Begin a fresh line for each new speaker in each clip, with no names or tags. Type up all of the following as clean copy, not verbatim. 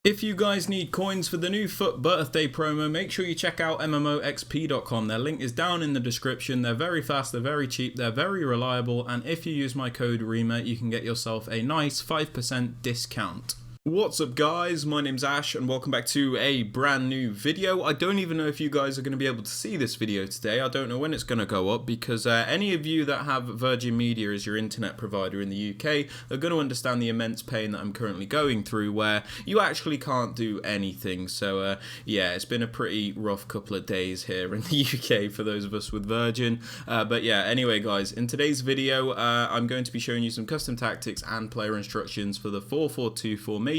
If you guys need coins for the new Fut birthday promo, make sure you check out MMOXP.com. Their link is down in the description. They're very fast, they're very cheap, they're very reliable, and if you use my code Rema, you can get yourself a nice 5% discount. What's up guys, my name's Ash and welcome back to a brand new video. I don't even know if you guys are going to be able to see this video today. I don't know when it's going to go up because any of you that have Virgin Media as your internet provider in the UK are going to understand the immense pain that I'm currently going through where you actually can't do anything. So yeah, it's been a pretty rough couple of days here in the UK for those of us with Virgin. But yeah, anyway guys, in today's video I'm going to be showing you some custom tactics and player instructions for the 4-4-2 formation.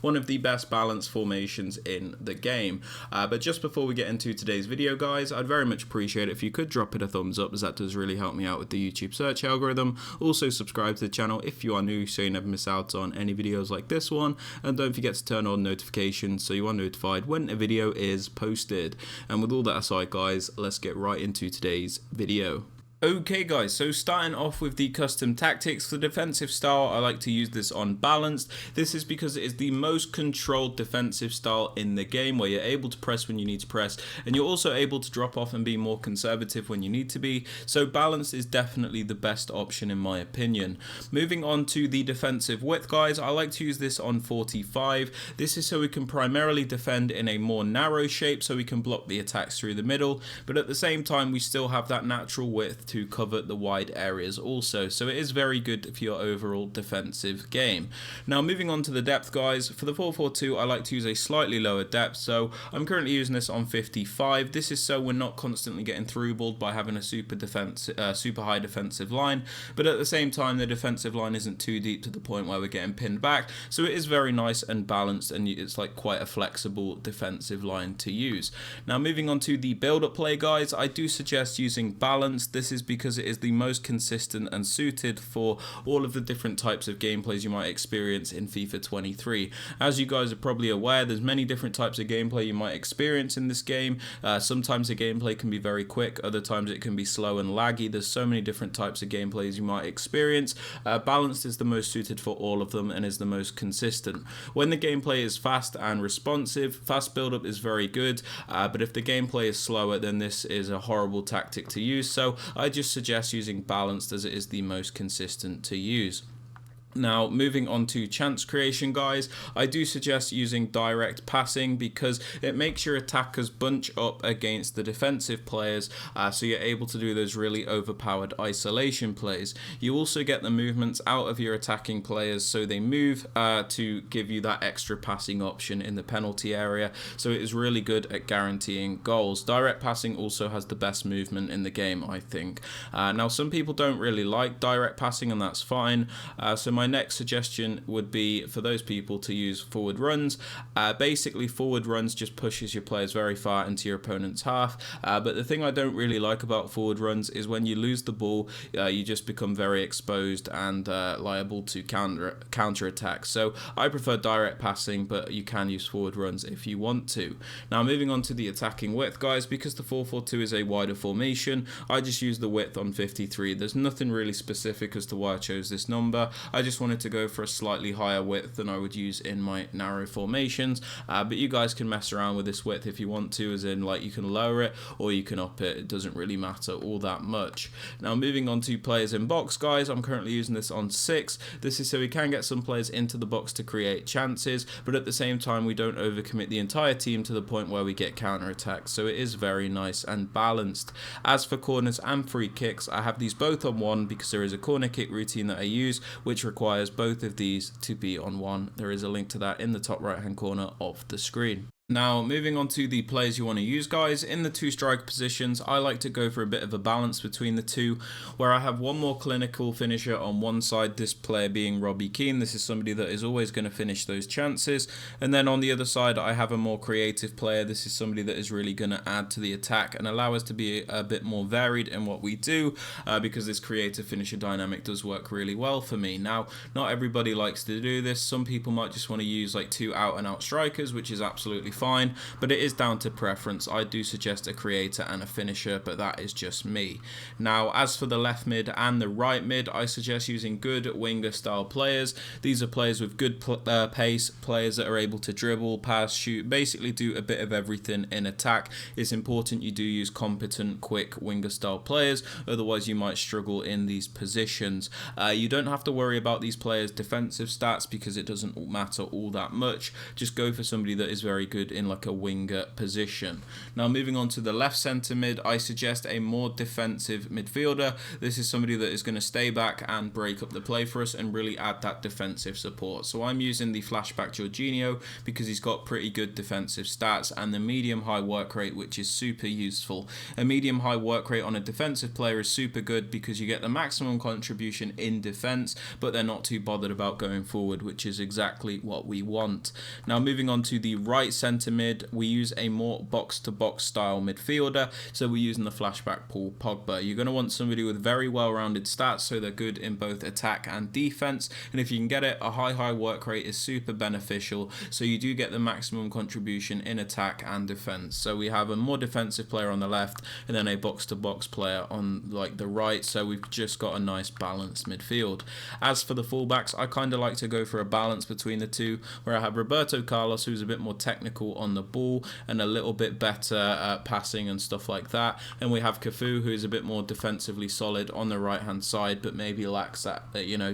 One of the best balanced formations in the game. But just before we get into today's video guys, I'd very much appreciate it if you could drop it a thumbs up, as that does really help me out with the YouTube search algorithm. Also subscribe to the channel if you are new so you never miss out on any videos like this one, and don't forget to turn on notifications so you are notified when a video is posted. And with all that aside guys, let's get right into today's video. Okay guys, so starting off with the custom tactics. For defensive style, I like to use this on balanced. This is because it is the most controlled defensive style in the game, where you're able to press when you need to press, and you're also able to drop off and be more conservative when you need to be. So balanced is definitely the best option in my opinion. Moving on to the defensive width guys, I like to use this on 45. This is so we can primarily defend in a more narrow shape, so we can block the attacks through the middle, but at the same time we still have that natural width to cover the wide areas also, so it is very good for your overall defensive game. Now moving on to the depth guys, for the 4-4-2 I like to use a slightly lower depth, so I'm currently using this on 55. This is so we're not constantly getting through-balled by having a super high defensive line, but at the same time the defensive line isn't too deep to the point where we're getting pinned back, so it is very nice and balanced, and it's like quite a flexible defensive line to use. Now moving on to the build-up play guys, I do suggest using balanced. This is because it is the most consistent and suited for all of the different types of gameplays you might experience in FIFA 23. As you guys are probably aware, there's many different types of gameplay you might experience in this game. Sometimes the gameplay can be very quick, other times it can be slow and laggy. There's so many different types of gameplays you might experience. Balanced is the most suited for all of them and is the most consistent. When the gameplay is fast and responsive, fast build-up is very good, but if the gameplay is slower, then this is a horrible tactic to use, so I just suggest using balanced as it is the most consistent to use. Now moving on to chance creation guys, I do suggest using direct passing because it makes your attackers bunch up against the defensive players, so you're able to do those really overpowered isolation plays. You also get the movements out of your attacking players, so they move to give you that extra passing option in the penalty area, so it is really good at guaranteeing goals. Direct passing also has the best movement in the game, I think. Now some people don't really like direct passing, and that's fine, so my next suggestion would be for those people to use forward runs. Basically forward runs just pushes your players very far into your opponent's half, but the thing I don't really like about forward runs is when you lose the ball, you just become very exposed and liable to counter attack. So I prefer direct passing, but you can use forward runs if you want to. Now moving on to the attacking width guys, because the 4-4-2 is a wider formation, I just use the width on 53. There's nothing really specific as to why I chose this number. I just wanted to go for a slightly higher width than I would use in my narrow formations, but you guys can mess around with this width if you want to, as in like you can lower it or you can up it. It doesn't really matter all that much. Now moving on to players in box guys, I'm currently using this on 6. This is so we can get some players into the box to create chances, but at the same time we don't overcommit the entire team to the point where we get counter attacks, so it is very nice and balanced. As for corners and free kicks, I have these both on 1 because there is a corner kick routine that I use which requires both of these to be on 1. There is a link to that in the top right hand corner of the screen. Now moving on to the players you want to use guys, in the 2 striker positions I like to go for a bit of a balance between the two, where I have one more clinical finisher on one side, this player being Robbie Keane. This is somebody that is always going to finish those chances, and then on the other side I have a more creative player. This is somebody that is really going to add to the attack and allow us to be a bit more varied in what we do, because this creative finisher dynamic does work really well for me. Now not everybody likes to do this. Some people might just want to use like 2 out and out strikers, which is absolutely fine, but it is down to preference. I do suggest a creator and a finisher, but that is just me. Now, as for the left mid and the right mid, I suggest using good winger style players. These are players with good pace, players that are able to dribble, pass, shoot, basically do a bit of everything in attack. It's important you do use competent, quick winger style players, otherwise you might struggle in these positions. You don't have to worry about these players' defensive stats because it doesn't matter all that much. Just go for somebody that is very good in like a winger position. Now, moving on to the left centre mid, I suggest a more defensive midfielder. This is somebody that is going to stay back and break up the play for us and really add that defensive support. So I'm using the flashback Jorginho because he's got pretty good defensive stats and the medium high work rate, which is super useful. A medium high work rate on a defensive player is super good because you get the maximum contribution in defense, but they're not too bothered about going forward, which is exactly what we want. Now, moving on to the right centre mid, we use a more box-to-box style midfielder, so we're using the flashback Paul Pogba. You're going to want somebody with very well-rounded stats, so they're good in both attack and defence, and if you can get it, a high work rate is super beneficial, so you do get the maximum contribution in attack and defence. So we have a more defensive player on the left, and then a box-to-box player on like the right, so we've just got a nice balanced midfield. As for the fullbacks, I kind of like to go for a balance between the two, where I have Roberto Carlos, who's a bit more technical on the ball and a little bit better at passing and stuff like that, and we have Cafu, who's a bit more defensively solid on the right hand side, but maybe lacks that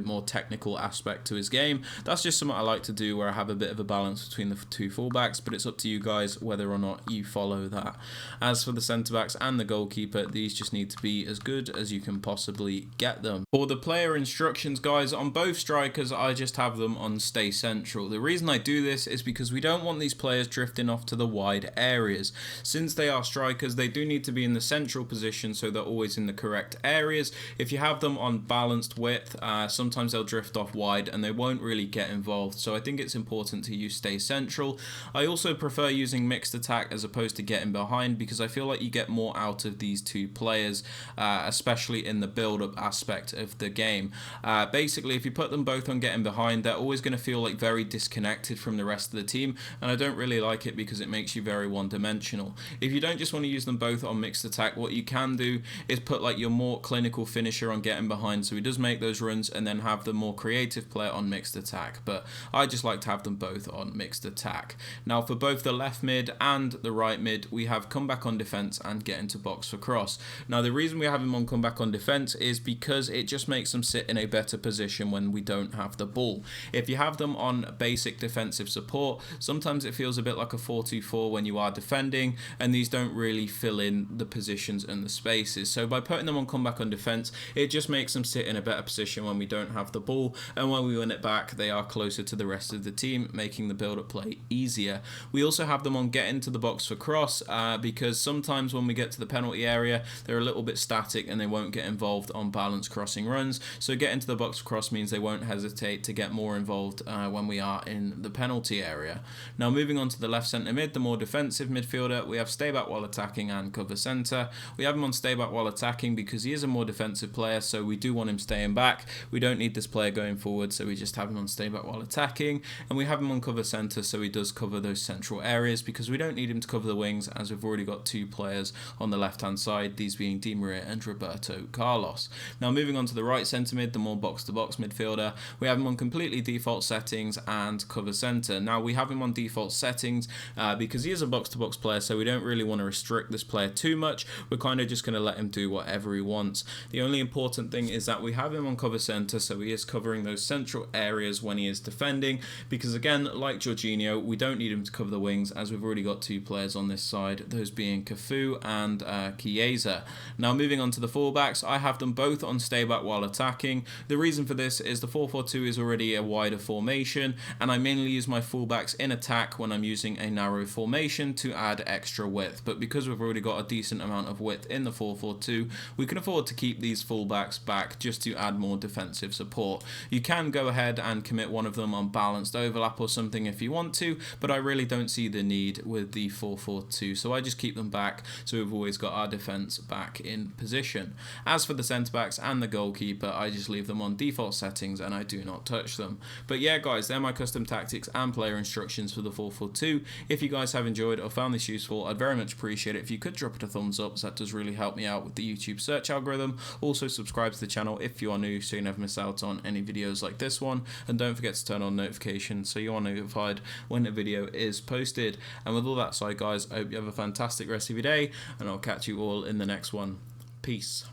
more technical aspect to his game. That's just something I like to do, where I have a bit of a balance between the two fullbacks, but it's up to you guys whether or not you follow that. As for the centre backs and the goalkeeper, these just need to be as good as you can possibly get them. For the player instructions, guys, on both strikers, I just have them on stay central. The reason I do this is because we don't want these players drifting off to the wide areas. Since they are strikers, they do need to be in the central position, so they're always in the correct areas. If you have them on balanced width, sometimes they'll drift off wide and they won't really get involved, so I think it's important to use stay central. I also prefer using mixed attack as opposed to getting behind, because I feel like you get more out of these two players, especially in the build-up aspect of the game. Basically, if you put them both on getting behind, they're always going to feel like very disconnected from the rest of the team, and I don't really like it because it makes you very one-dimensional. If you don't just want to use them both on mixed attack, what you can do is put like your more clinical finisher on getting behind, so he does make those runs, and then have the more creative player on mixed attack, but I just like to have them both on mixed attack. Now, for both the left mid and the right mid, we have come back on defense and get into box for cross. Now, the reason we have him on come back on defense is because it just makes them sit in a better position when we don't have the ball. If you have them on basic defensive support, sometimes it feels a bit like a 4-2-4 when you are defending, and these don't really fill in the positions and the spaces. So by putting them on come back on defense, it just makes them sit in a better position when we don't have the ball, and when we win it back, they are closer to the rest of the team, making the build-up play easier. We also have them on get into the box for cross, because sometimes when we get to the penalty area, they're a little bit static and they won't get involved on balanced crossing runs. So get into the box for cross means they won't hesitate to get more involved when we are in the penalty area. Now, moving on to the left centre mid, the more defensive midfielder, we have stay back while attacking and cover centre. We have him on stay back while attacking because he is a more defensive player, so we do want him staying back. We don't need this player going forward, so we just have him on stay back while attacking, and we have him on cover centre, so he does cover those central areas because we don't need him to cover the wings, as we've already got two players on the left hand side, these being Di Maria and Roberto Carlos. Now, moving on to the right centre mid, the more box to box midfielder, we have him on completely default settings and cover centre. Now, we have him on default settings because he is a box to box player, so we don't really want to restrict this player too much. We're kind of just going to let him do whatever he wants. The only important thing is that we have him on cover centre, so he is covering those central areas when he is defending, because again, like Jorginho, we don't need him to cover the wings, as we've already got two players on this side, those being Cafu and Chiesa. Now, moving on to the fullbacks, I have them both on stay back while attacking. The reason for this is the 4-4-2 is already a wider formation, and I mainly use my fullbacks in attack when I'm using a narrow formation to add extra width, but because we've already got a decent amount of width in the 4-4-2, we can afford to keep these fullbacks back just to add more defensive support. You can go ahead and commit one of them on balanced overlap or something if you want to, but I really don't see the need with the 4-4-2, so I just keep them back, so we've always got our defence back in position. As for the centre-backs and the goalkeeper, I just leave them on default settings and I do not touch them. But yeah, guys, they're my custom tactics and player instructions for the 4-4-2. do. If you guys have enjoyed or found this useful, I'd very much appreciate it if you could drop it a thumbs up, so that does really help me out with the YouTube search algorithm. Also subscribe to the channel if you are new so you never miss out on any videos like this one, and don't forget to turn on notifications so you are notified when a video is posted. And with all that aside, guys, I hope you have a fantastic rest of your day, and I'll catch you all in the next one. Peace.